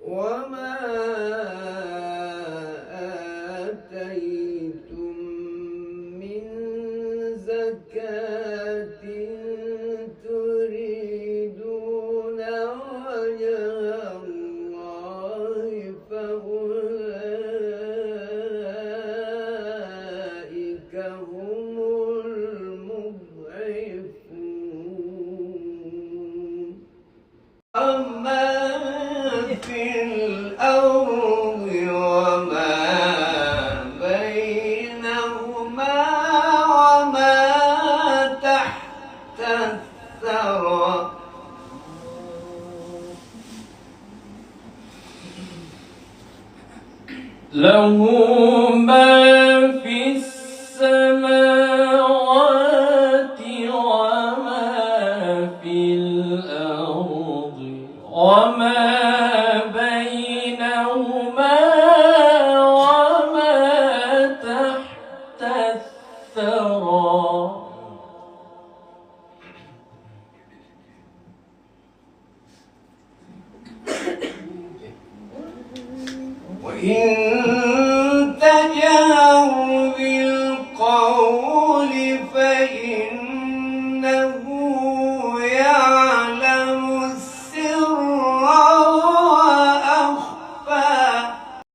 وما آتيتم من زكاة تريدون وجه الله فأولئك هم المضعفون. أما في الأرض وما بينهما وما تحت الثرى له ما في السماوات وما في الأرض وما بينهما وما تحت الثرى وإن